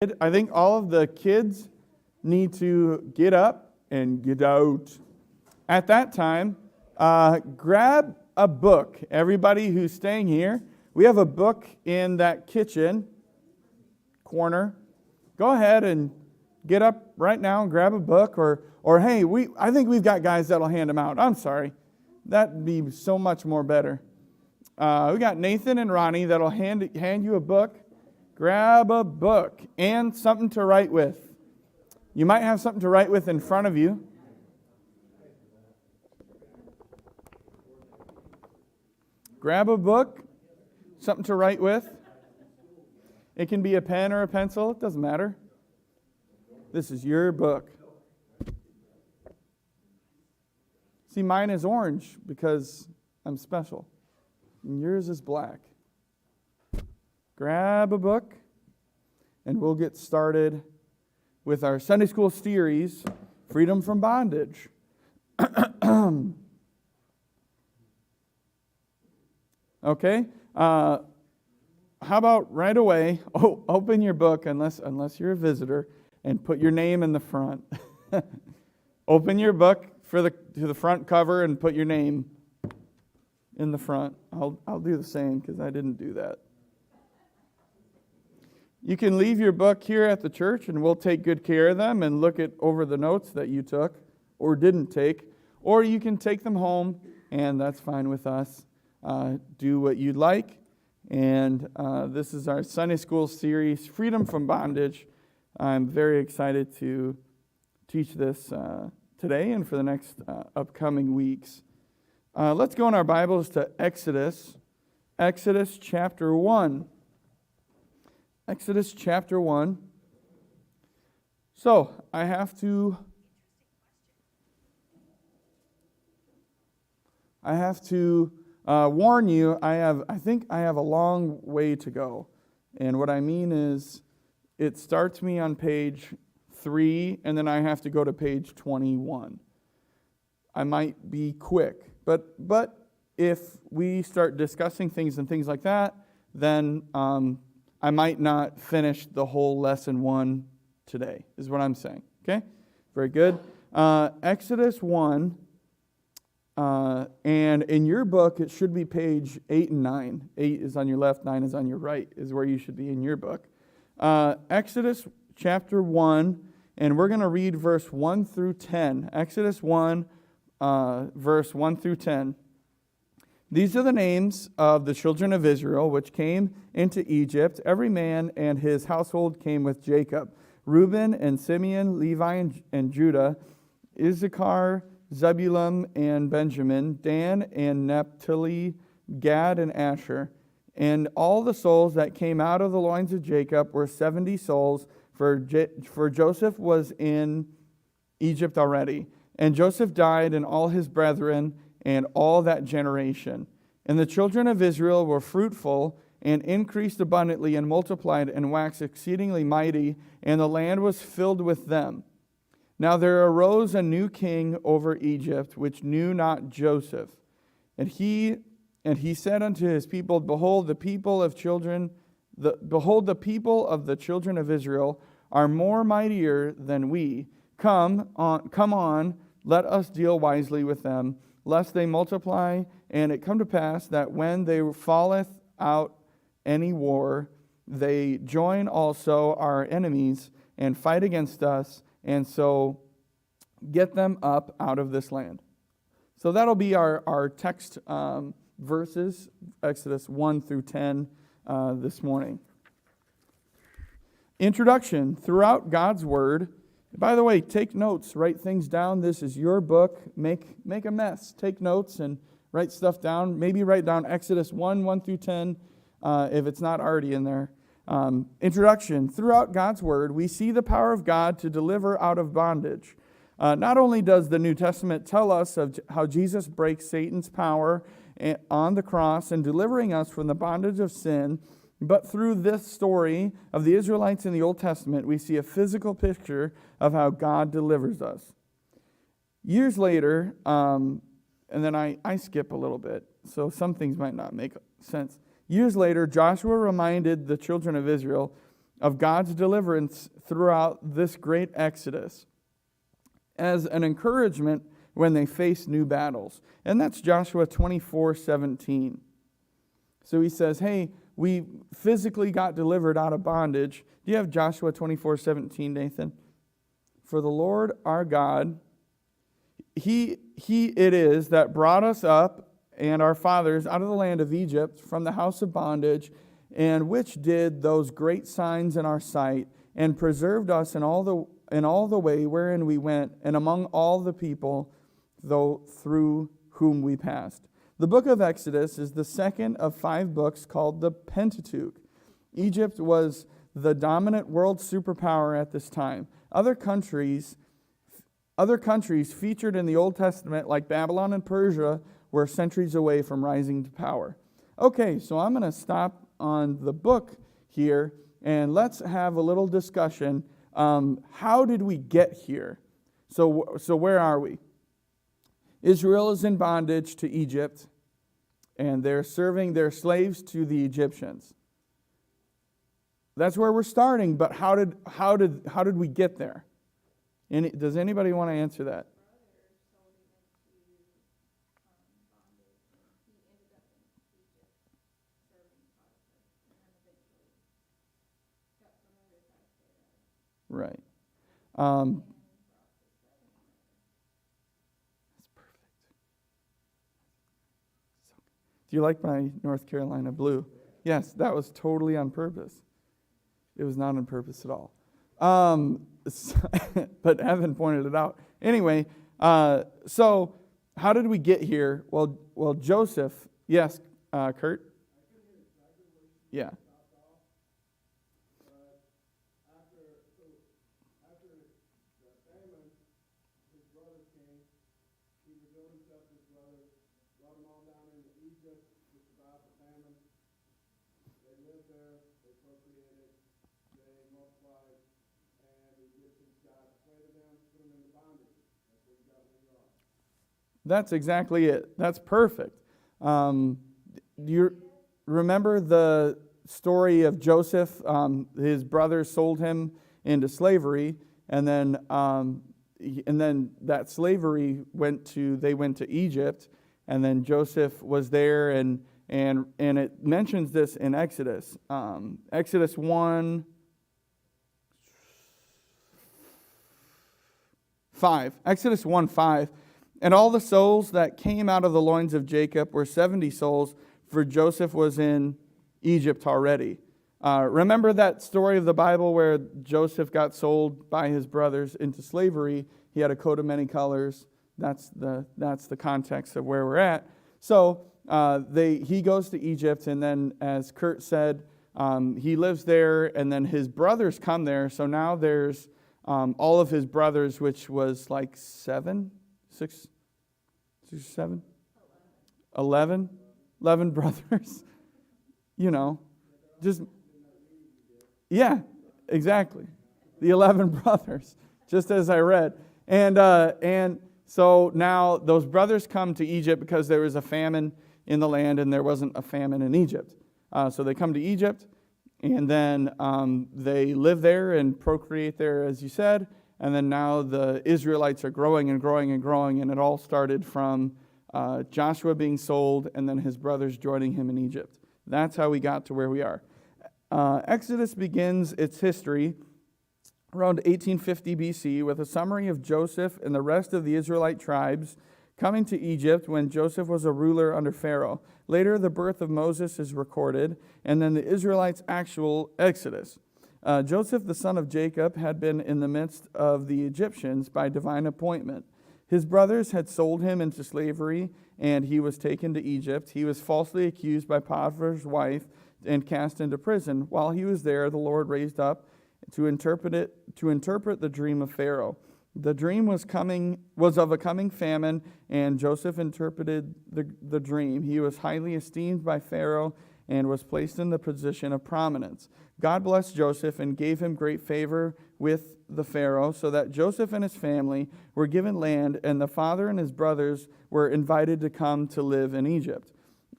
I think all of the kids need to get up and get out. At that time, grab a book. Everybody who's staying here, we have a book in that kitchen corner. Go ahead and get up right now and grab a book, or hey, I think we've got guys that'll hand them out. I'm sorry. That'd be so much more better. We got Nathan and Ronnie that'll hand you a book. Grab a book and something to write with. You might have something to write with in front of you. Grab a book, something to write with. It can be a pen or a pencil, it doesn't matter. This is your book. See, mine is orange because I'm special. And yours is black. Grab a book, and we'll get started with our Sunday school series, Freedom from Bondage. Okay, how about right away, open your book, unless you're a visitor, and put your name in the front. Open your book to the front cover and put your name in the front. I'll do the same because I didn't do that. You can leave your book here at the church, and we'll take good care of them and look over the notes that you took or didn't take. Or you can take them home, and that's fine with us. Do what you'd like. And this is our Sunday school series, Freedom from Bondage. I'm very excited to teach this today and for the next upcoming weeks. Let's go in our Bibles to Exodus chapter 1. Exodus chapter 1. So, I have to warn you, I think I have a long way to go. And what I mean is, it starts me on page 3, and then I have to go to page 21. I might be quick, but if we start discussing things and things like that, then I might not finish the whole lesson 1 today, is what I'm saying. Okay? Very good. Exodus 1, and in your book, it should be page 8 and 9. 8 is on your left, 9 is on your right, is where you should be in your book. Exodus chapter 1, and we're going to read verse 1 through 10. Exodus 1, verse 1 through 10. These are the names of the children of Israel, which came into Egypt. Every man and his household came with Jacob. Reuben and Simeon, Levi and Judah, Issachar, Zebulun and Benjamin, Dan and Naphtali, Gad and Asher. And all the souls that came out of the loins of Jacob were 70 souls, for Joseph was in Egypt already. And Joseph died, and all his brethren, and all that generation. And the children of Israel were fruitful, and increased abundantly, and multiplied, and waxed exceedingly mighty, and the land was filled with them. Now there arose a new king over Egypt, which knew not Joseph. And he said unto his people, Behold, the people of the children of Israel are more mightier than we. Come on, let us deal wisely with them, lest they multiply. And it come to pass that when they falleth out any war, they join also our enemies and fight against us, and so get them up out of this land. So that'll be our text verses, Exodus 1 through 10 this morning. Introduction. Throughout God's Word. By the way, take notes, write things down. This is your book. Make a mess. Take notes and write stuff down. Maybe write down Exodus 1 through 10 if it's not already in there. Introduction. Throughout God's Word, we see the power of God to deliver out of bondage. Not only does the New Testament tell us of how Jesus breaks Satan's power on the cross and delivering us from the bondage of sin, but through this story of the Israelites in the Old Testament, we see a physical picture of how God delivers us. Years later, and then I skip a little bit, so some things might not make sense. Years later, Joshua reminded the children of Israel of God's deliverance throughout this great exodus as an encouragement when they face new battles. And that's Joshua 24:17. So he says, hey, we physically got delivered out of bondage. Do you have Joshua 24:17, Nathan? For the Lord our God, He it is that brought us up and our fathers out of the land of Egypt from the house of bondage, and which did those great signs in our sight, and preserved us in all the way wherein we went, and among all the people, though through whom we passed. The book of Exodus is the second of 5 books called the Pentateuch. Egypt was the dominant world superpower at this time. Other countries featured in the Old Testament, like Babylon and Persia, were centuries away from rising to power. Okay, so I'm going to stop on the book here, and let's have a little discussion. How did we get here? So where are we? Israel is in bondage to Egypt, and they're serving their slaves to the Egyptians. That's where we're starting, but how did we get there? Does anybody want to answer that? Right. That's perfect. Do you like my North Carolina blue? Yes, that was totally on purpose. It was not on purpose at all. But Evan pointed it out. Anyway, so how did we get here? Well, Joseph, yes, Kurt? Yeah. That's exactly it. That's perfect. Do you remember the story of Joseph? His brothers sold him into slavery, and then that slavery went to Egypt, and then Joseph was there, and it mentions this in Exodus. Exodus 1:5. Exodus 1:5. And all the souls that came out of the loins of Jacob were 70 souls, for Joseph was in Egypt already. Remember that story of the Bible where Joseph got sold by his brothers into slavery? He had a coat of many colors. That's the context of where we're at. So he goes to Egypt, and then, as Kurt said, he lives there, and then his brothers come there. So now there's all of his brothers, which was like 7 11 brothers. Yeah, exactly. The 11 brothers, just as I read. And so now those brothers come to Egypt because there was a famine in the land, and there wasn't a famine in Egypt. So they come to Egypt, and then they live there and procreate there, as you said. And then now the Israelites are growing and growing and growing, and it all started from Joshua being sold and then his brothers joining him in Egypt. That's how we got to where we are. Exodus begins its history around 1850 BC with a summary of Joseph and the rest of the Israelite tribes coming to Egypt when Joseph was a ruler under Pharaoh. Later, the birth of Moses is recorded, and then the Israelites' actual exodus. Joseph, the son of Jacob, had been in the midst of the Egyptians by divine appointment. His brothers had sold him into slavery, and he was taken to Egypt. He was falsely accused by Potiphar's wife and cast into prison. While he was there, the Lord raised up to interpret the dream of Pharaoh. The dream was of a coming famine, and Joseph interpreted the dream. He was highly esteemed by Pharaoh and was placed in the position of prominence. God blessed Joseph and gave him great favor with the Pharaoh, so that Joseph and his family were given land, and the father and his brothers were invited to come to live in Egypt.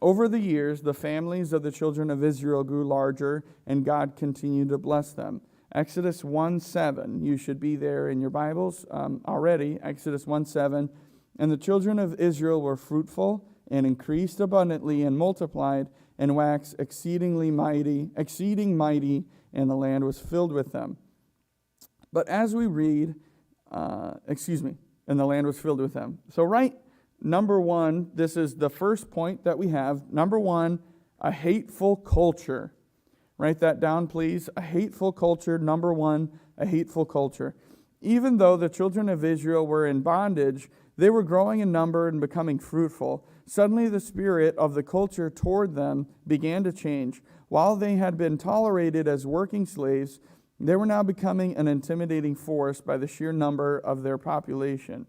Over the years, the families of the children of Israel grew larger, and God continued to bless them. Exodus 1:7, you should be there in your Bibles already. Exodus 1:7, and the children of Israel were fruitful and increased abundantly and multiplied and waxed exceeding mighty, and the land was filled with them. But as we read, and the land was filled with them. So number one, this is the first point that we have. Number one, a hateful culture. Write that down, please. A hateful culture. Number one, a hateful culture. Even though the children of Israel were in bondage, they were growing in number and becoming fruitful. Suddenly the spirit of the culture toward them began to change. While they had been tolerated as working slaves, they were now becoming an intimidating force by the sheer number of their population.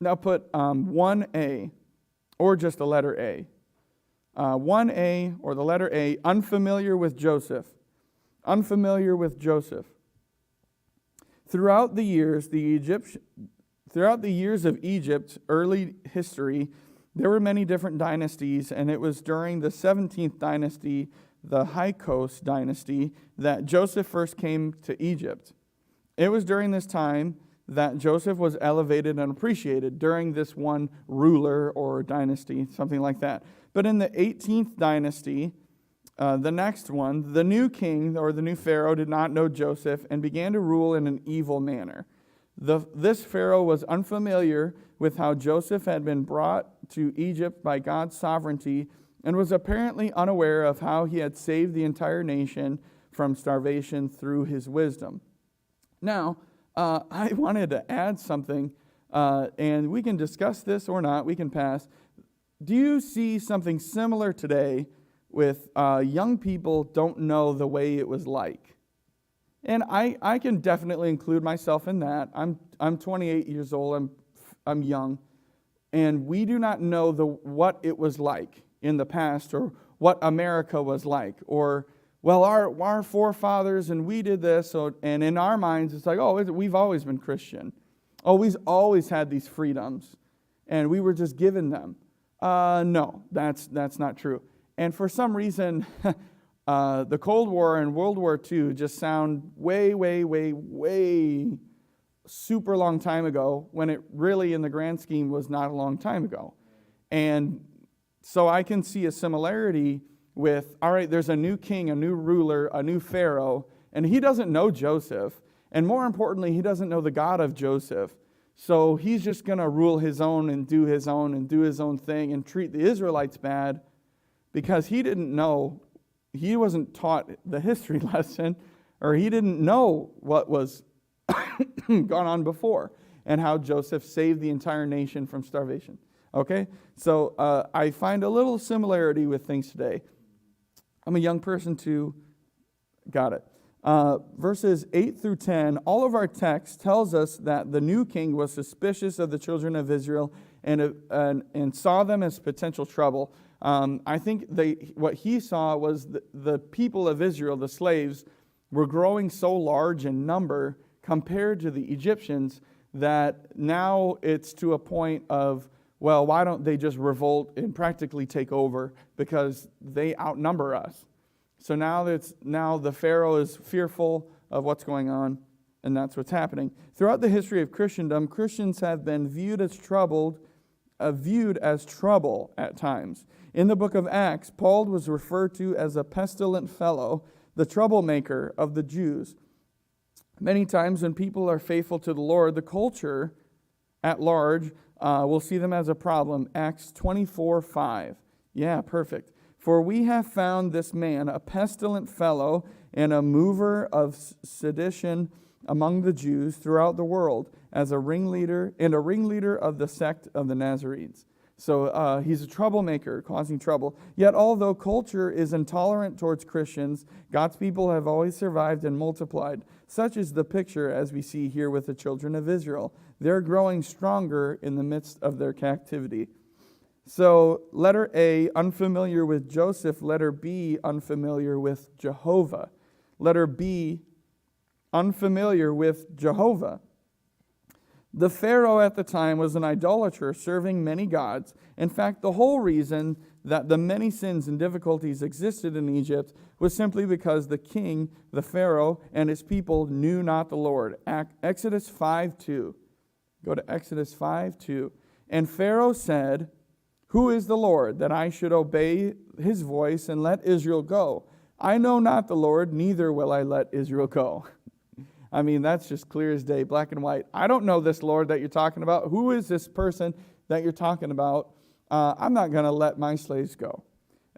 Now put 1A, or just the letter A. 1A, or the letter A, unfamiliar with Joseph. Unfamiliar with Joseph. Throughout the years of Egypt's early history, there were many different dynasties, and it was during the 17th dynasty, the Hyksos dynasty, that Joseph first came to Egypt. It was during this time that Joseph was elevated and appreciated, during this one ruler or dynasty, something like that. But in the 18th dynasty, the next one, the new king or the new pharaoh did not know Joseph and began to rule in an evil manner. This pharaoh was unfamiliar with how Joseph had been brought to Egypt by God's sovereignty and was apparently unaware of how he had saved the entire nation from starvation through his wisdom. Now, I wanted to add something, and we can discuss this or not, we can pass. Do you see something similar today with young people don't know the way it was like? And I can definitely include myself in that. I'm 28 years old. I'm young, and we do not know what it was like in the past, or what America was like, or well, our forefathers and we did this. So, and in our minds, it's like, oh, we've always been Christian. Oh, we've always had these freedoms, and we were just given them. No, that's not true. And for some reason, the Cold War and World War II just sound way super long time ago, when it really, in the grand scheme, was not a long time ago. And so I can see a similarity with, all right, there's a new king, a new ruler, a new pharaoh, and he doesn't know Joseph. And more importantly, he doesn't know the God of Joseph. So he's just going to rule his own and do his own thing and treat the Israelites bad, because he didn't know, he wasn't taught the history lesson, or he didn't know what was gone on before and how Joseph saved the entire nation from starvation. Okay? So I find a little similarity with things today. I'm a young person too. Got it. Verses 8 through 10, all of our text tells us that the new king was suspicious of the children of Israel and saw them as potential trouble. I think what he saw was the people of Israel, the slaves, were growing so large in number compared to the Egyptians that now it's to a point of, well, why don't they just revolt and practically take over, because they outnumber us. So now the Pharaoh is fearful of what's going on, and that's what's happening. Throughout the history of Christendom, Christians have been viewed as trouble at times. In the book of Acts, Paul was referred to as a pestilent fellow, the troublemaker of the Jews. Many times when people are faithful to the Lord, the culture at large will see them as a problem. Acts 24:5. Yeah, perfect. For we have found this man a pestilent fellow and a mover of sedition among the Jews throughout the world, as a ringleader of the sect of the Nazarenes. So he's a troublemaker, causing trouble. Yet although culture is intolerant towards Christians, God's people have always survived and multiplied. Such is the picture as we see here with the children of Israel. They're growing stronger in the midst of their captivity. So letter A, unfamiliar with Joseph. Letter B, unfamiliar with Jehovah. Letter B, unfamiliar with Jehovah. The Pharaoh at the time was an idolater serving many gods. In fact, the whole reason that the many sins and difficulties existed in Egypt was simply because the king, the Pharaoh, and his people knew not the Lord. Exodus 5:2. Go to Exodus 5:2. And Pharaoh said, "Who is the Lord, that I should obey his voice and let Israel go? I know not the Lord, neither will I let Israel go." I mean, that's just clear as day, black and white. I don't know this Lord that you're talking about. Who is this person that you're talking about? I'm not going to let my slaves go.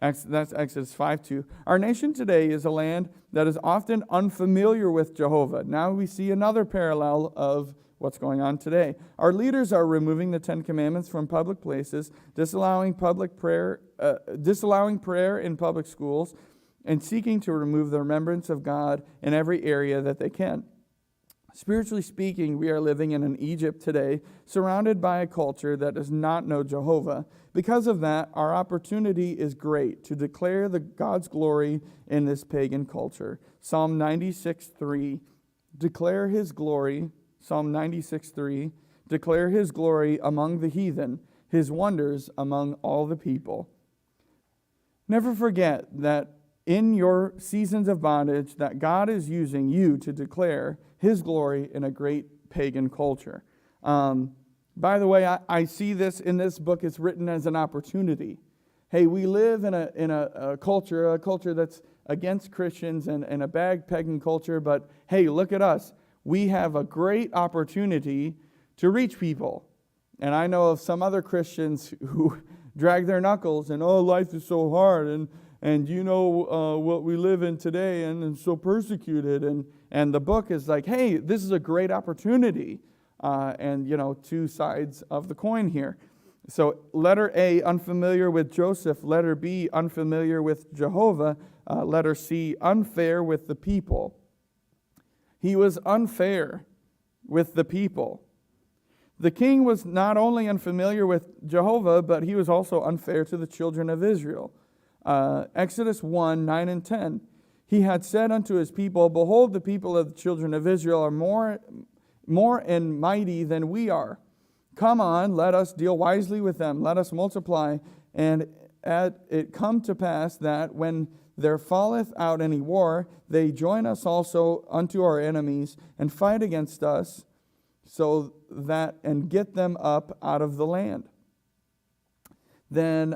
That's Exodus 5:2. Our nation today is a land that is often unfamiliar with Jehovah. Now we see another parallel of what's going on today. Our leaders are removing the 10 Commandments from public places, disallowing prayer in public schools, and seeking to remove the remembrance of God in every area that they can. Spiritually speaking, we are living in an Egypt today, surrounded by a culture that does not know Jehovah. Because of that, our opportunity is great to declare God's glory in this pagan culture. Psalm 96:3, declare his glory. Psalm 96:3, declare his glory among the heathen, his wonders among all the people. Never forget that in your seasons of bondage, that God is using you to declare his glory in a great pagan culture. By the way, I see this in this book. It's written as an opportunity. Hey, we live in a culture that's against Christians and a bad pagan culture, but hey, look at us. We have a great opportunity to reach people. And I know of some other Christians who drag their knuckles and, oh, life is so hard, and you know what we live in today, and so persecuted. And the book is like, hey, this is a great opportunity. And, you know, two sides of the coin here. So letter A, unfamiliar with Joseph. Letter B, unfamiliar with Jehovah. Letter C, unfair with the people. He was unfair with the people. The king was not only unfamiliar with Jehovah, but he was also unfair to the children of Israel. Exodus 1:9 and 10. He had said unto his people, behold, the people of the children of Israel are more and mighty than we are. Come on, let us deal wisely with them. Let us multiply. And it come to pass that when there falleth out any war, they join us also unto our enemies and fight against us, so that and get them up out of the land. Then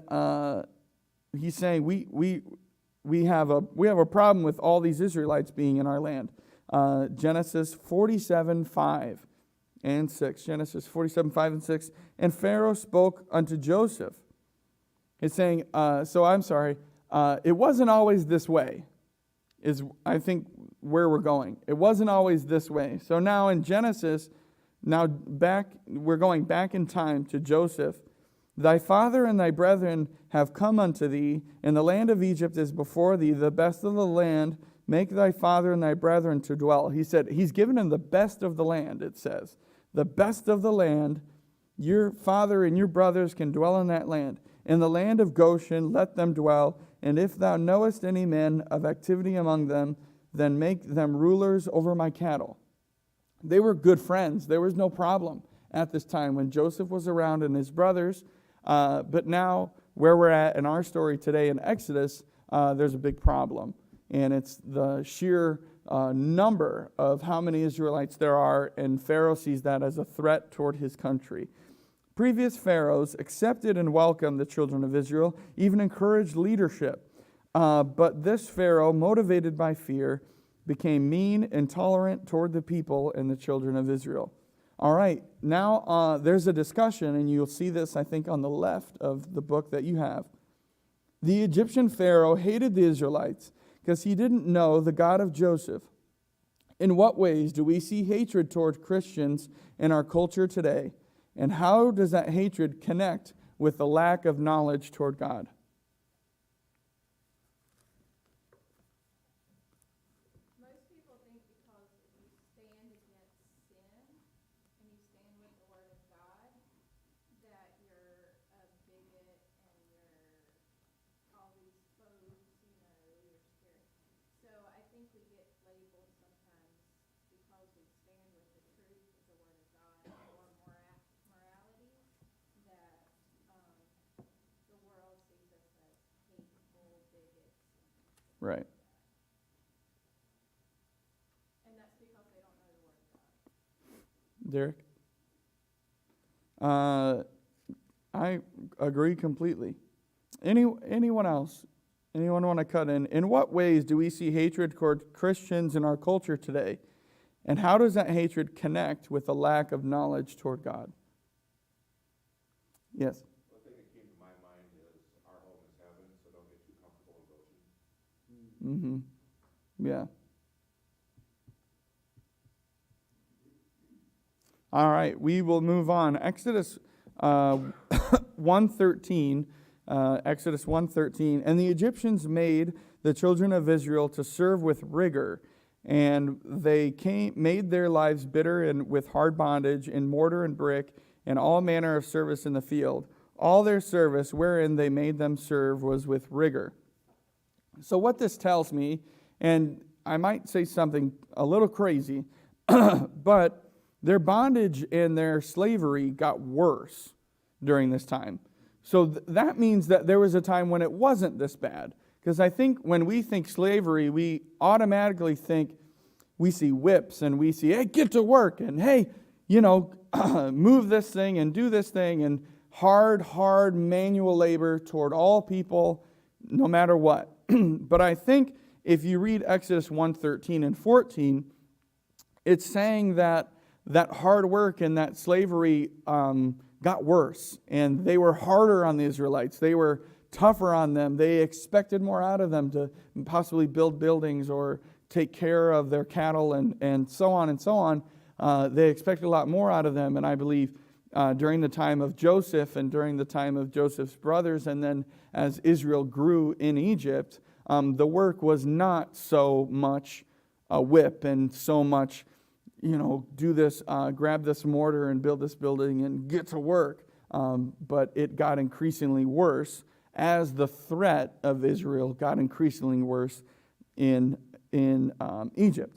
he's saying we have a problem with all these Israelites being in our land. Genesis 47:5 and 6. Genesis 47:5 and 6. And Pharaoh spoke unto Joseph. It's saying, it wasn't always this way, is I think where we're going. It wasn't always this way. So now in Genesis, we're going back in time to Joseph. Thy father and thy brethren have come unto thee, and the land of Egypt is before thee, the best of the land. Make thy father and thy brethren to dwell. He said, he's given them the best of the land, it says. The best of the land. Your father and your brothers can dwell in that land. In the land of Goshen, let them dwell. And if thou knowest any men of activity among them, then make them rulers over my cattle. They were good friends. There was no problem at this time when Joseph was around and his brothers. But now, where we're at in our story today in Exodus, there's a big problem. And it's the sheer number of how many Israelites there are, and Pharaoh sees that as a threat toward his country. Previous pharaohs accepted and welcomed the children of Israel, even encouraged leadership. But this Pharaoh, motivated by fear, became mean, intolerant toward the people and the children of Israel. All right, now there's a discussion, and you'll see this, I think, on the left of the book that you have. The Egyptian Pharaoh hated the Israelites because he didn't know the God of Joseph. In what ways do we see hatred toward Christians in our culture today? And how does that hatred connect with the lack of knowledge toward God? Most people think because if you stand against sin and you stand with the Word of God, that you're a bigot and you're all these foes, you're scared. So I think we get labeled sometimes because we stand with the truth of the Word of God or morality that the world sees Derek? I agree completely. Anyone else? Anyone want to cut in? In what ways do we see hatred toward Christians in our culture today? And how does that hatred connect with a lack of knowledge toward God? Yes. One thing that came to my mind is our home is heaven, so don't get too comfortable in Goshen. Yeah. All right, we will move on. Exodus 1:13. Exodus 1:13. And the Egyptians made the children of Israel to serve with rigor, and they made their lives bitter and with hard bondage in mortar and brick and all manner of service in the field. All their service wherein they made them serve was with rigor. So what this tells me, and I might say something a little crazy, but their bondage and their slavery got worse during this time. So that means that there was a time when it wasn't this bad. Because I think when we think slavery, we automatically think we see whips and we see, hey, get to work, and hey, move this thing and do this thing, and hard manual labor toward all people, no matter what. But I think if you read Exodus 1:13 and 14, it's saying that hard work and that slavery got worse, and they were harder on the Israelites. They were tougher on them. They expected more out of them to possibly build buildings or take care of their cattle and so on and so on. They expected a lot more out of them, and I believe during the time of Joseph and during the time of Joseph's brothers, and then as Israel grew in Egypt, the work was not so much a whip and so much, do this, grab this mortar and build this building and get to work. But it got increasingly worse as the threat of Israel got increasingly worse in Egypt.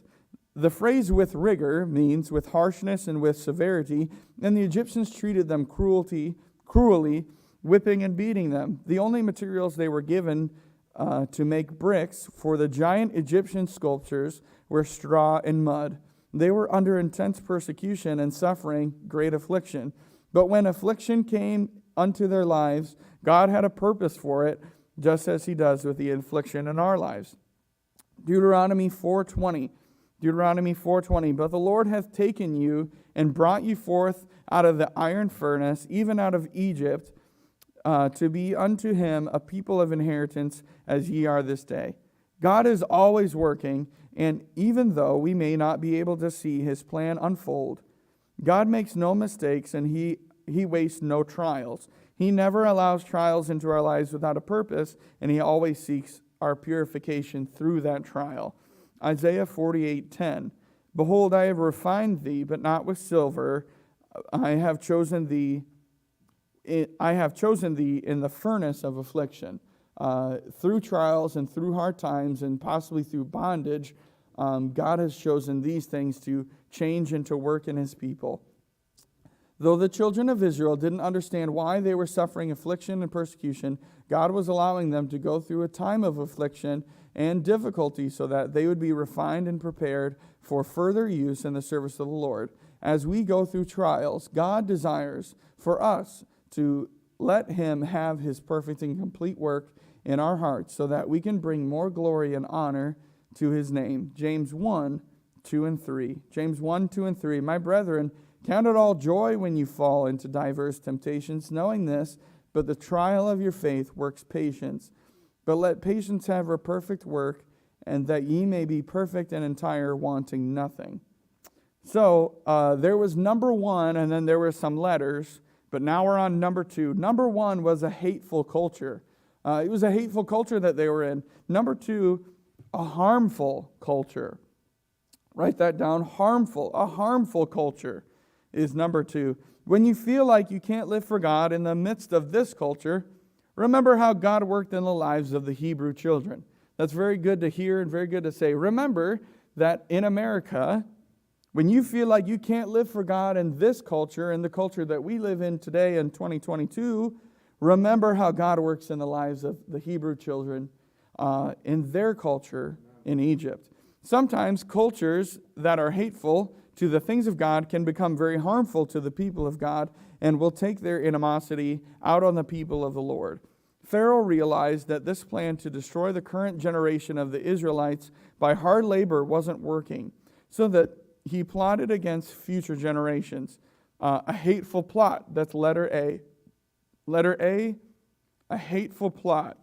The phrase with rigor means with harshness and with severity, and the Egyptians treated them cruelly, whipping and beating them. The only materials they were given to make bricks for the giant Egyptian sculptures were straw and mud. They were under intense persecution and suffering great affliction. But when affliction came unto their lives, God had a purpose for it, just as he does with the affliction in our lives. Deuteronomy 4:20. But the Lord hath taken you and brought you forth out of the iron furnace, even out of Egypt, to be unto him a people of inheritance, as ye are this day. God is always working, and even though we may not be able to see his plan unfold, God makes no mistakes, and he wastes no trials. He never allows trials into our lives without a purpose, and he always seeks our purification through that trial. Isaiah 48:10. Behold, I have refined thee, but not with silver. I have chosen thee in the furnace of affliction. Through trials and through hard times and possibly through bondage, God has chosen these things to change and to work in his people. Though the children of Israel didn't understand why they were suffering affliction and persecution, God was allowing them to go through a time of affliction and difficulty so that they would be refined and prepared for further use in the service of the Lord. As we go through trials, God desires for us to let him have his perfect and complete work in our hearts so that we can bring more glory and honor to his name. James 1:2-3. James 1:2-3. My brethren, count it all joy when you fall into diverse temptations, knowing this, but the trial of your faith works patience. But let patience have her perfect work, and that ye may be perfect and entire, wanting nothing. So there was number one, and then there were some letters, but now we're on number two. Number one was a hateful culture. It was a hateful culture that they were in. Number two, a harmful culture. Write that down, harmful. A harmful culture is number two. When you feel like you can't live for God in the midst of this culture, remember how God worked in the lives of the Hebrew children. That's very good to hear and very good to say. Remember that in America, when you feel like you can't live for God in this culture, in the culture that we live in today in 2022, remember how God works in the lives of the Hebrew children in their culture in Egypt. Sometimes cultures that are hateful to the things of God can become very harmful to the people of God and will take their animosity out on the people of the Lord. Pharaoh realized that this plan to destroy the current generation of the Israelites by hard labor wasn't working, so that he plotted against future generations. A hateful plot, that's letter A. Letter A, a hateful plot.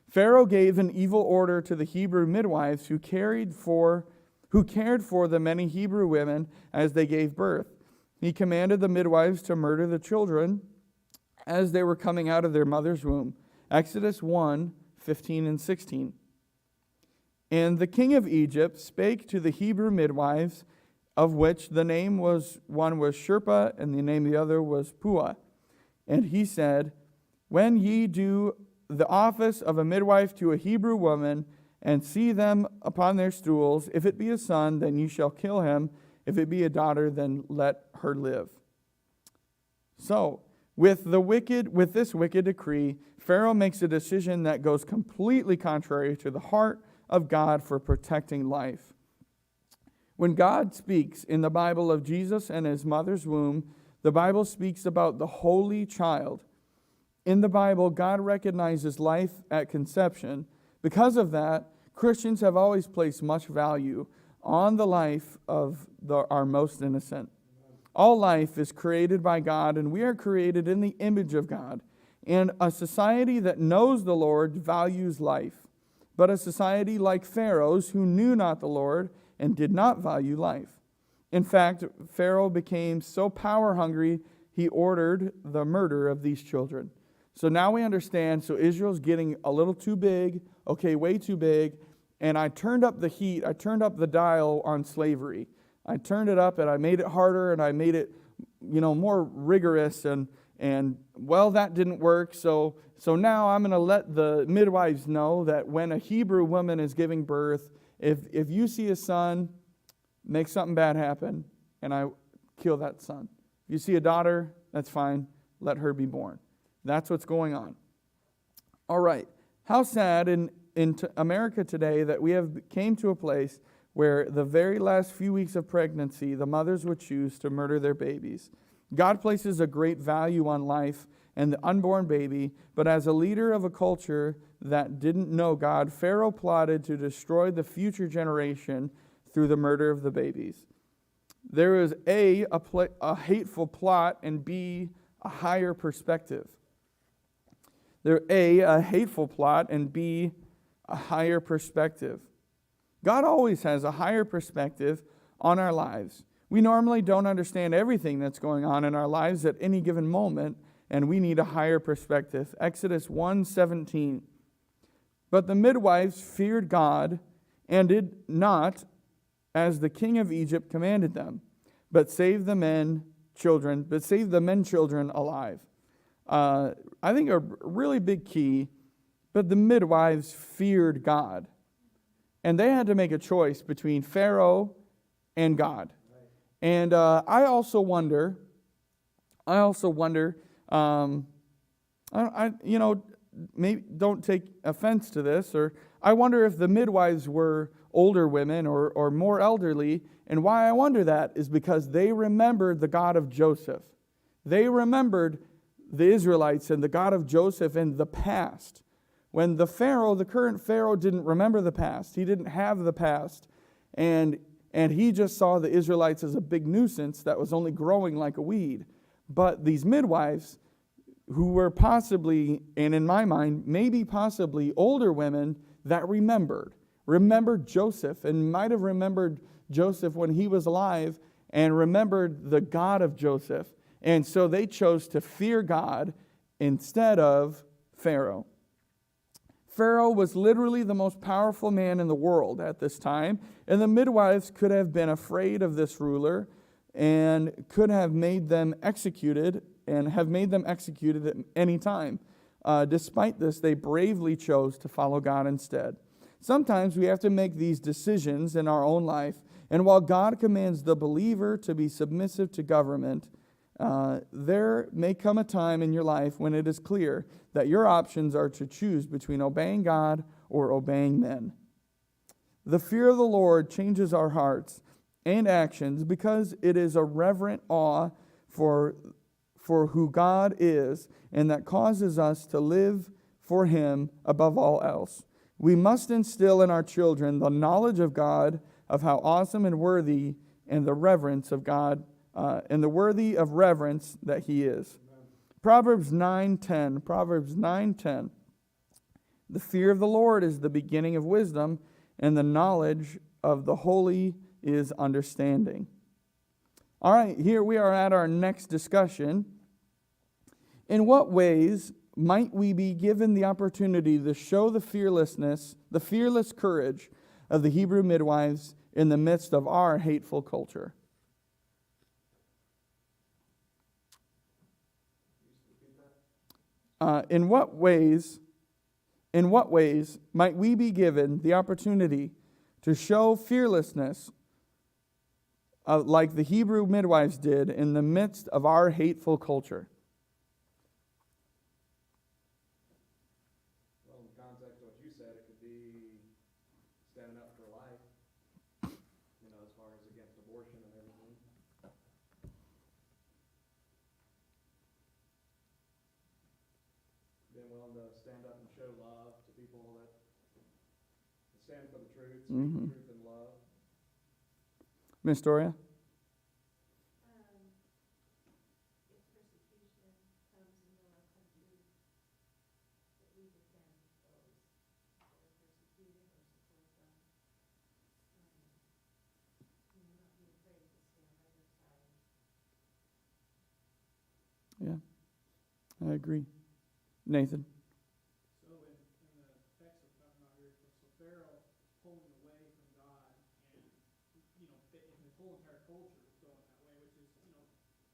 Pharaoh gave an evil order to the Hebrew midwives who cared for the many Hebrew women as they gave birth. He commanded the midwives to murder the children as they were coming out of their mother's womb. Exodus 1:15 and 16. And the king of Egypt spake to the Hebrew midwives, of which the name was one was Shirpah, and the name of the other was Puah. And he said, when ye do the office of a midwife to a Hebrew woman, and see them upon their stools, if it be a son, then you shall kill him. If it be a daughter, then let her live. So, with this wicked decree, Pharaoh makes a decision that goes completely contrary to the heart of God for protecting life. When God speaks in the Bible of Jesus and his mother's womb, the Bible speaks about the holy child. In the Bible, God recognizes life at conception. Because of that, Christians have always placed much value on the life of our most innocent. All life is created by God, and we are created in the image of God. And a society that knows the Lord values life. But a society like Pharaoh's, who knew not the Lord and did not value life. In fact, Pharaoh became so power hungry, he ordered the murder of these children. So now we understand, so Israel's getting a little too big, way too big, and I turned up the heat, I turned up the dial on slavery. I turned it up and I made it harder and I made it, more rigorous and that didn't work. So now I'm going to let the midwives know that when a Hebrew woman is giving birth, if you see a son, make something bad happen and I kill that son. If you see a daughter, that's fine, let her be born. That's what's going on. All right. How sad in America today that we have came to a place where the very last few weeks of pregnancy, the mothers would choose to murder their babies. God places a great value on life and the unborn baby, but as a leader of a culture that didn't know God, Pharaoh plotted to destroy the future generation through the murder of the babies. There is A, hateful plot, and B, a higher perspective. There a hateful plot, and B, a higher perspective. God always has a higher perspective on our lives. We normally don't understand everything that's going on in our lives at any given moment, and we need a higher perspective. Exodus 1:17. But the midwives feared God and did not as the king of Egypt commanded them, but saved the men children alive. I think a really big key, but the midwives feared God. And they had to make a choice between Pharaoh and God. And I also wonder, maybe don't take offense to this, or I wonder if the midwives were older women or more elderly. And why I wonder that is because they remembered the God of Joseph. They remembered the Israelites and the God of Joseph in the past. When the current Pharaoh didn't remember the past. He didn't have the past. And he just saw the Israelites as a big nuisance that was only growing like a weed. But these midwives, who were possibly, and in my mind, maybe possibly older women that remembered Joseph and might have remembered Joseph when he was alive and remembered the God of Joseph. And so they chose to fear God instead of Pharaoh. Pharaoh was literally the most powerful man in the world at this time, and the midwives could have been afraid of this ruler and could have made them executed at any time. Despite this, they bravely chose to follow God instead. Sometimes we have to make these decisions in our own life, and while God commands the believer to be submissive to government, there may come a time in your life when it is clear that your options are to choose between obeying God or obeying men. The fear of the Lord changes our hearts and actions because it is a reverent awe for who God is, and that causes us to live for Him above all else. We must instill in our children the knowledge of God, of how awesome and worthy and the reverence of God, and the worthy of reverence that He is. Proverbs 9:10. Proverbs 9:10. The fear of the Lord is the beginning of wisdom, and the knowledge of the holy is understanding. All right, here we are at our next discussion. In what ways might we be given the opportunity to show the fearless courage of the Hebrew midwives in the midst of our hateful culture? In what ways might we be given the opportunity to show fearlessness like the Hebrew midwives did in the midst of our hateful culture? Well, in the context of what you said, it could be standing up for life, as far as against abortion and everything. Being willing to stand up and show love to people that stand for the truth, speak the truth in love. Miss Doria? If persecution comes into our country, that we defend those that are persecuted or support them. Not be afraid to stand by their side. Yeah, I agree. Nathan? So in the text we're talking about here, so Pharaoh pulling away from God, and his whole entire culture was going that way, which is,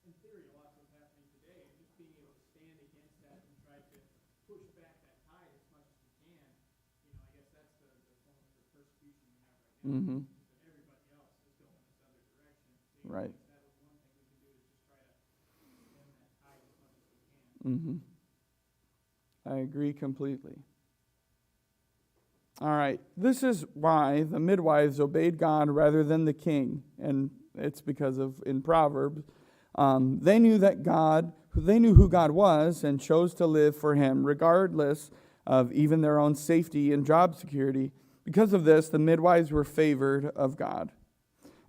in theory, a lot of what's happening today, and just being able to stand against that and try to push back that tide as much as we can. I guess that's the form of persecution we have right now. Mm-hmm. That everybody else is going this other direction. So Right. that was one thing we can do, is just try to stem that tide as much as we can. Mm-hmm. I agree completely. All right. This is why the midwives obeyed God rather than the king. And it's because of, in Proverbs, they knew who God was and chose to live for Him, regardless of even their own safety and job security. Because of this, the midwives were favored of God.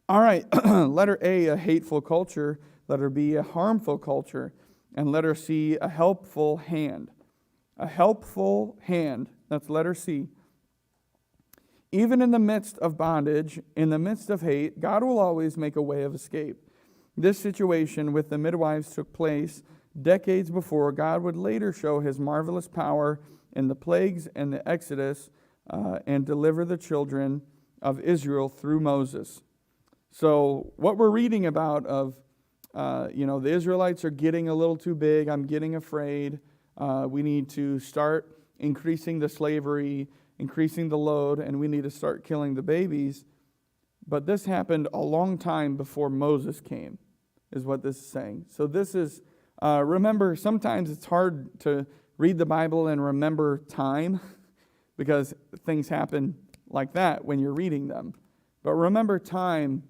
All right. Letter A, a hateful culture. Letter B, a harmful culture. And letter C, a helpful hand. A helpful hand. That's letter C. Even in the midst of bondage, in the midst of hate, God will always make a way of escape. This situation with the midwives took place decades before God would later show His marvelous power in the plagues and the Exodus and deliver the children of Israel through Moses. So what we're reading about of, the Israelites are getting a little too big, I'm getting afraid, we need to start increasing the slavery, increasing the load, and we need to start killing the babies. But this happened a long time before Moses came, is what this is saying. So this is, remember, sometimes it's hard to read the Bible and remember time because things happen like that when you're reading them. But remember, time,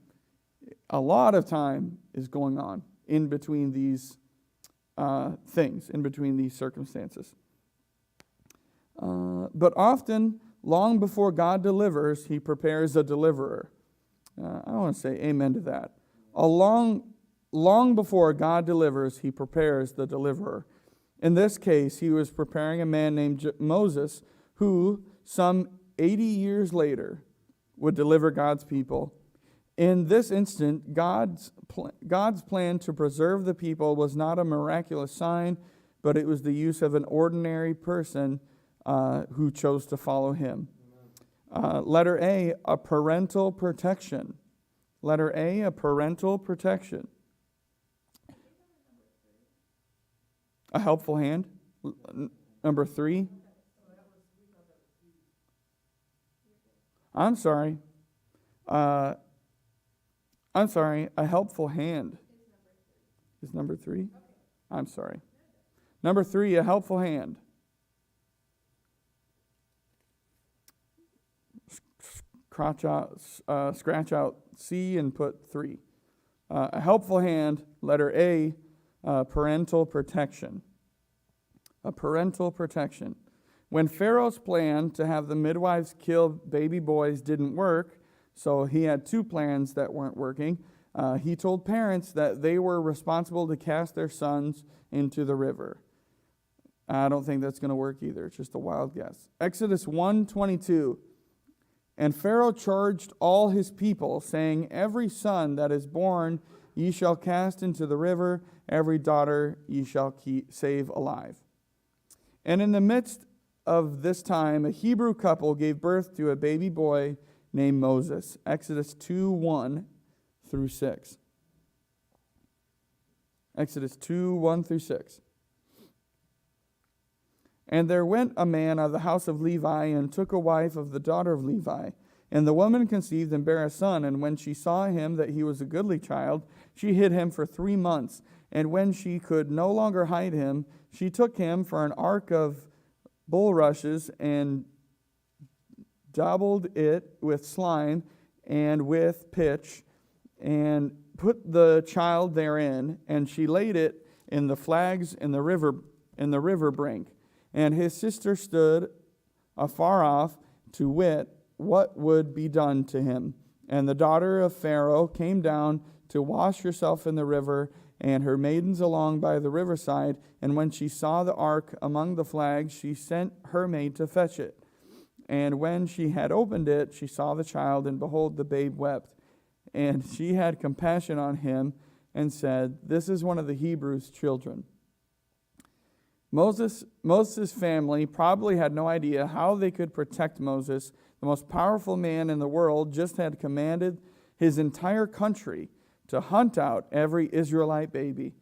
a lot of time is going on in between these things, in between these circumstances. But often, long before God delivers, He prepares a deliverer. I want to say amen to that. Long before God delivers, He prepares the deliverer. In this case, He was preparing a man named Moses, who some 80 years later would deliver God's people. In this instant, God's plan to preserve the people was not a miraculous sign, but it was the use of an ordinary person who chose to follow Him. Letter A, a parental protection. Letter A, a parental protection. A helpful hand. Number 3. I'm sorry. A helpful hand. Is number 3? I'm sorry. Number 3, a helpful hand. scratch out C and put 3. A helpful hand, letter A, parental protection. A parental protection. When Pharaoh's plan to have the midwives kill baby boys didn't work, so he had 2 plans that weren't working, he told parents that they were responsible to cast their sons into the river. I don't think that's going to work either. It's just a wild guess. Exodus 1:22. And Pharaoh charged all his people, saying, every son that is born ye shall cast into the river, every daughter ye shall save alive. And in the midst of this time, a Hebrew couple gave birth to a baby boy named Moses. Exodus 2:1 through 6. Exodus 2:1 through 6. And there went a man of the house of Levi, and took a wife of the daughter of Levi. And the woman conceived and bare a son. And when she saw him that he was a goodly child, she hid him for 3 months. And when she could no longer hide him, she took him for an ark of bulrushes, and dabbled it with slime and with pitch, and put the child therein. And she laid it in the flags in the river brink. And his sister stood afar off to wit what would be done to him. And the daughter of Pharaoh came down to wash herself in the river, and her maidens along by the riverside. And when she saw the ark among the flags, she sent her maid to fetch it. And when she had opened it, she saw the child, and behold, the babe wept. And she had compassion on him, and said, this is one of the Hebrews' children. Moses' family probably had no idea how they could protect Moses. The most powerful man in the world just had commanded his entire country to hunt out every Israelite baby.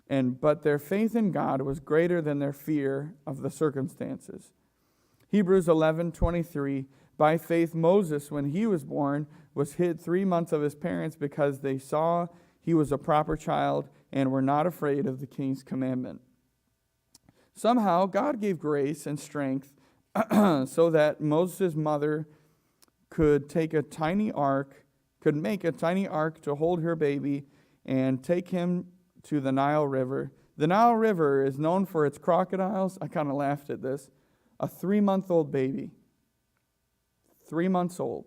But their faith in God was greater than their fear of the circumstances. Hebrews 11:23. By faith Moses, when he was born, was hid 3 months of his parents, because they saw he was a proper child and were not afraid of the king's commandment. Somehow God gave grace and strength so that Moses' mother could make a tiny ark to hold her baby and take him to the Nile River. The Nile River is known for its crocodiles. I kind of laughed at this. A 3-month-old baby. 3 months old.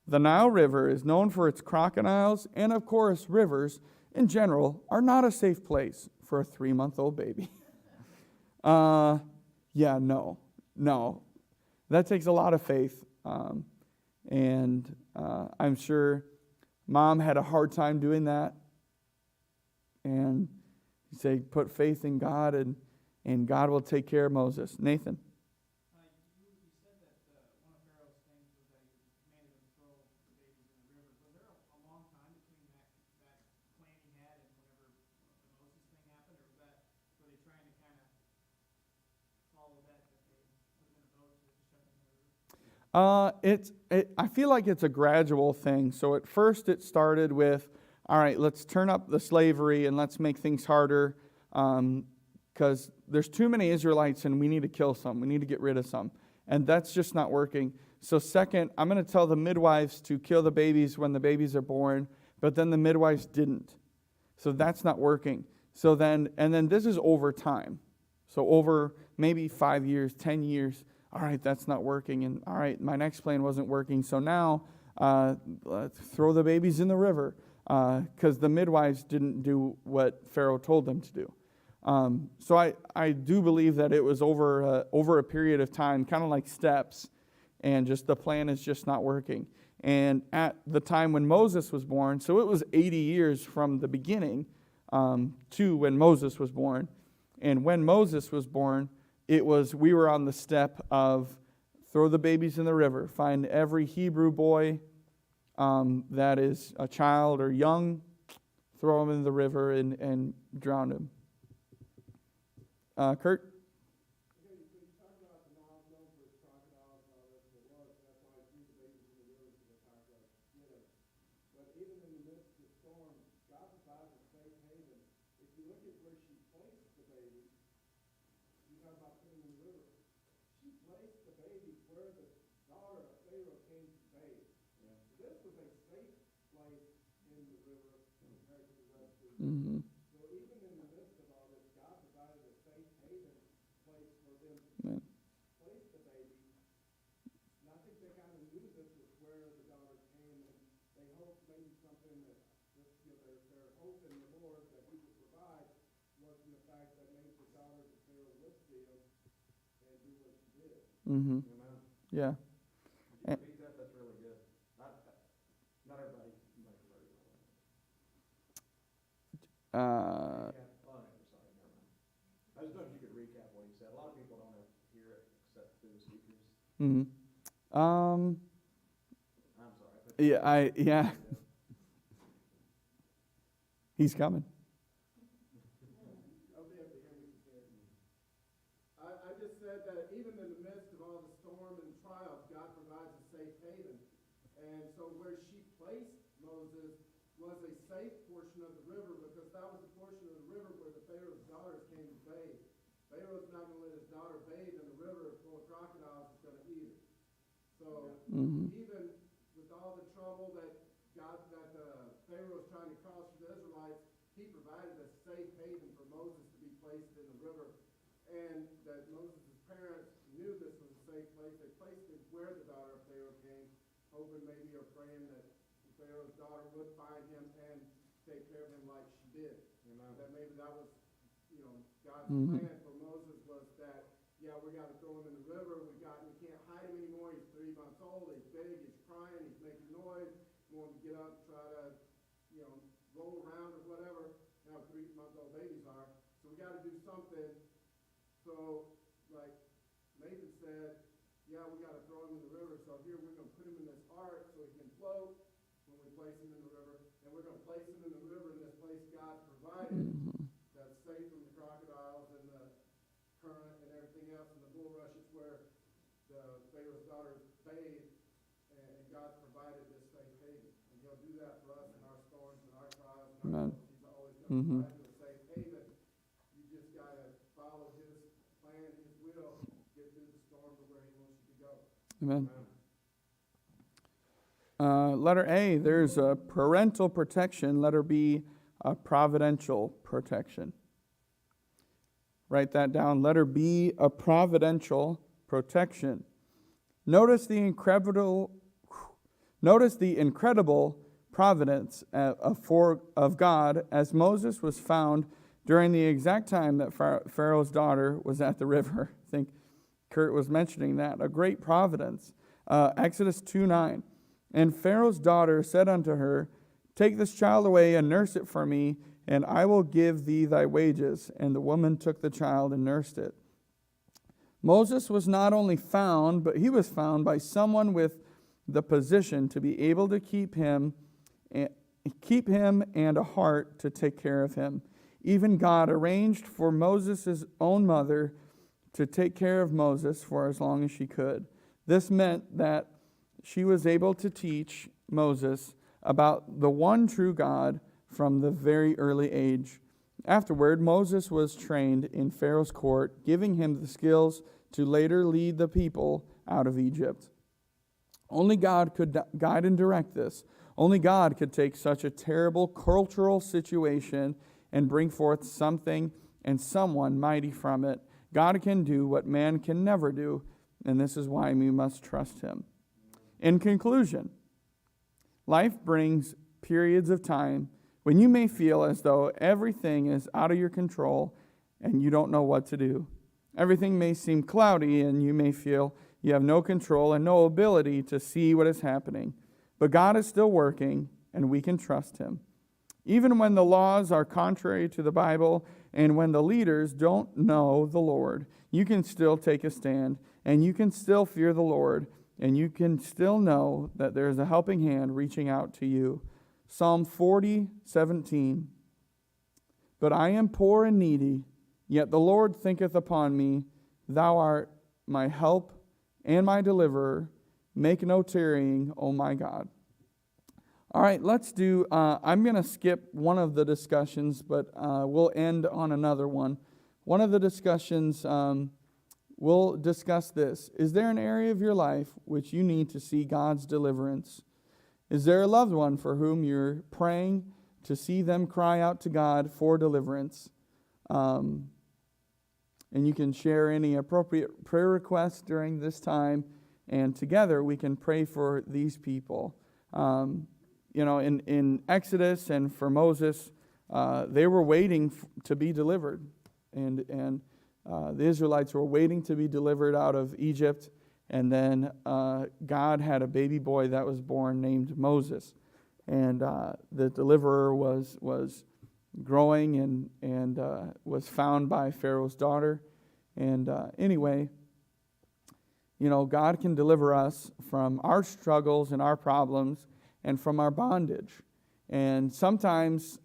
The Nile River is known for its crocodiles, and of course, rivers in general are not a safe place for a 3-month-old baby. No. That takes a lot of faith. And I'm sure mom had a hard time doing that. And you say, put faith in God, and God will take care of Moses. Nathan? You said that one of Pharaoh's things was that he commanded him to throw the babies in the river. Was there a long time between that plan he had and whenever the Moses thing happened, or were they trying to kind of follow that they put in a boat to shove them in the river? I feel like it's a gradual thing. So at first it started with, all right, let's turn up the slavery and let's make things harder, because there's too many Israelites and we need to kill some. We need to get rid of some. And that's just not working. So second, I'm going to tell the midwives to kill the babies when the babies are born, but then the midwives didn't. So that's not working. And then this is over time. So over maybe 5 years, 10 years, all right, that's not working. And all right, my next plan wasn't working. So now let's throw the babies in the river, because the midwives didn't do what Pharaoh told them to do. So I do believe that it was over a period of time, kind of like steps, and just the plan is just not working. And at the time when Moses was born, so it was 80 years from the beginning to when Moses was born. And when Moses was born, we were on the step of throw the babies in the river, find every Hebrew boy that is a child or young, throw him in the river and drown him. Kurt? Okay, so you talked about the Nile known for its crocodiles and all this, and it was, and that's why I threw the babies in the river, so the crocodiles could get them. But even in the midst of the storm, God provides a safe haven. If you look at where she placed the baby, you talk about putting in the river. She placed the baby where the daughter of Pharaoh came to bathe. Mm-hmm. So even in the midst of all this, God provided a safe haven place for them to Amen. place the baby. And I think they kind of knew this was where the daughter came, and they hoped maybe something that just, their hope in the Lord that He would provide was in the fact that maybe the daughter of Pharaoh would see him and do what she did. Mm-hmm. Amen. Yeah. Did you read that? That's really good. Not everybody. Uh, Oh, sorry, never mind. I just thought you could recap what he said. A lot of people don't hear it except through the speakers. mm-hmm. I'm sorry. Yeah. He's coming. I'll be able to hear what you said. I just said that even in the midst of all the storm and trials, God provides a safe haven. And so where she placed Moses was a safe portion of the river, because that was the portion of the river where the Pharaoh's daughters came to bathe. Pharaoh's not going to let his daughter bathe in the river full of crocodiles. He's going to eat her. So Mm-hmm. even with all the trouble that Pharaoh was trying to cause for the Israelites, he provided a safe haven for Moses to be placed in the river, and that Moses' parents knew this was a safe place. They placed it where the daughter of Pharaoh came, hoping maybe or praying that Pharaoh's daughter would find him and take care of him like she did. That maybe that was, God's Mm-hmm. plan for Moses was that, yeah, we got to throw him in the river. We can't hide him anymore. He's 3 months old. He's big. He's crying. He's making noise. We want him to get up and try to, roll around or whatever. How 3-month-old babies are. So we got to do something. So, like Nathan said, yeah, we got to throw him in the river. So here we're going to put him in this ark so he can float when we place him in the river. And we're going to place him in the river in this place God provided. Mm-hmm. That's safe from the crocodiles and the current and everything else and the bulrushes where the Pharaoh's daughters bathed, and God provided this safe haven. And He'll do that for us in our storms and our trials and our Amen. troubles. He's always going to Mm-hmm. provide you a safe haven. You just got to follow His plan, His will, get through the storm to where He wants you to go. Amen. Letter A, there's a parental protection. Letter B, a providential protection. Write that down. Letter B, a providential protection. Notice the incredible providence of God as Moses was found during the exact time that Pharaoh's daughter was at the river. I think Kurt was mentioning that. A great providence. Exodus 2:9. And Pharaoh's daughter said unto her, Take this child away and nurse it for me, and I will give thee thy wages. And the woman took the child and nursed it. Moses was not only found, but he was found by someone with the position to be able to keep him and a heart to take care of him. Even God arranged for Moses' own mother to take care of Moses for as long as she could. This meant that she was able to teach Moses about the one true God from the very early age. Afterward, Moses was trained in Pharaoh's court, giving him the skills to later lead the people out of Egypt. Only God could guide and direct this. Only God could take such a terrible cultural situation and bring forth something and someone mighty from it. God can do what man can never do, and this is why we must trust Him. In conclusion, life brings periods of time when you may feel as though everything is out of your control and you don't know what to do. Everything may seem cloudy and you may feel you have no control and no ability to see what is happening. But God is still working and we can trust Him. Even when the laws are contrary to the Bible and when the leaders don't know the Lord, you can still take a stand and you can still fear the Lord. And you can still know that there is a helping hand reaching out to you. Psalm 40:17. But I am poor and needy, yet the Lord thinketh upon me. Thou art my help and my deliverer. Make no tarrying, O my God. All right, let's do, I'm going to skip one of the discussions, but we'll end on another one. One of the discussions, we'll discuss this. Is there an area of your life which you need to see God's deliverance? Is there a loved one for whom you're praying to see them cry out to God for deliverance. And you can share any appropriate prayer requests during this time, and together we can pray for these people. In Exodus and for Moses, they were waiting to be delivered. And the Israelites were waiting to be delivered out of Egypt. And then God had a baby boy that was born named Moses. And the deliverer was growing and was found by Pharaoh's daughter. And anyway, God can deliver us from our struggles and our problems and from our bondage. And sometimes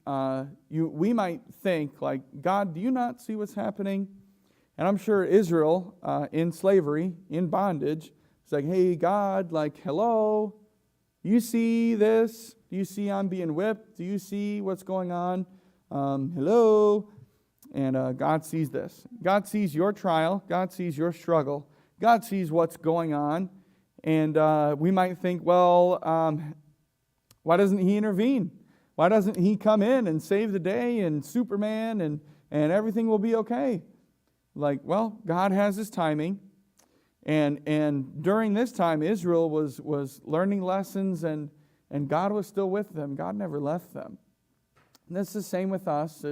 we might think, like, God, do you not see what's happening? And I'm sure Israel in slavery, in bondage, it's like, hey, God, like, hello, you see this? Do you see I'm being whipped? Do you see what's going on? Hello? And God sees this. God sees your trial. God sees your struggle. God sees what's going on. And we might think, well, why doesn't he intervene? Why doesn't he come in and save the day and Superman and everything will be okay? Like, well, God has his timing. And during this time, Israel was learning lessons and God was still with them. God never left them. And that's the same with us.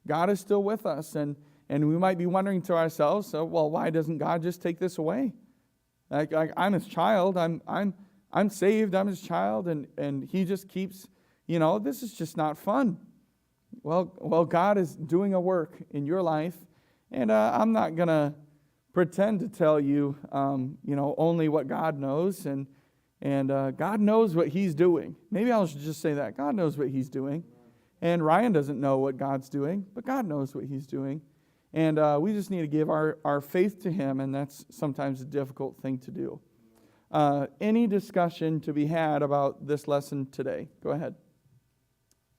God is still with us. And we might be wondering to ourselves, so, well, why doesn't God just take this away? Like I'm his child. I'm saved. I'm his child. And he just keeps, this is just not fun. Well, God is doing a work in your life. And I'm not going to pretend to tell you, only what God knows. And God knows what he's doing. Maybe I should just say that. God knows what he's doing. And Ryan doesn't know what God's doing, but God knows what he's doing. And we just need to give our faith to him, and that's sometimes a difficult thing to do. Any discussion to be had about this lesson today? Go ahead.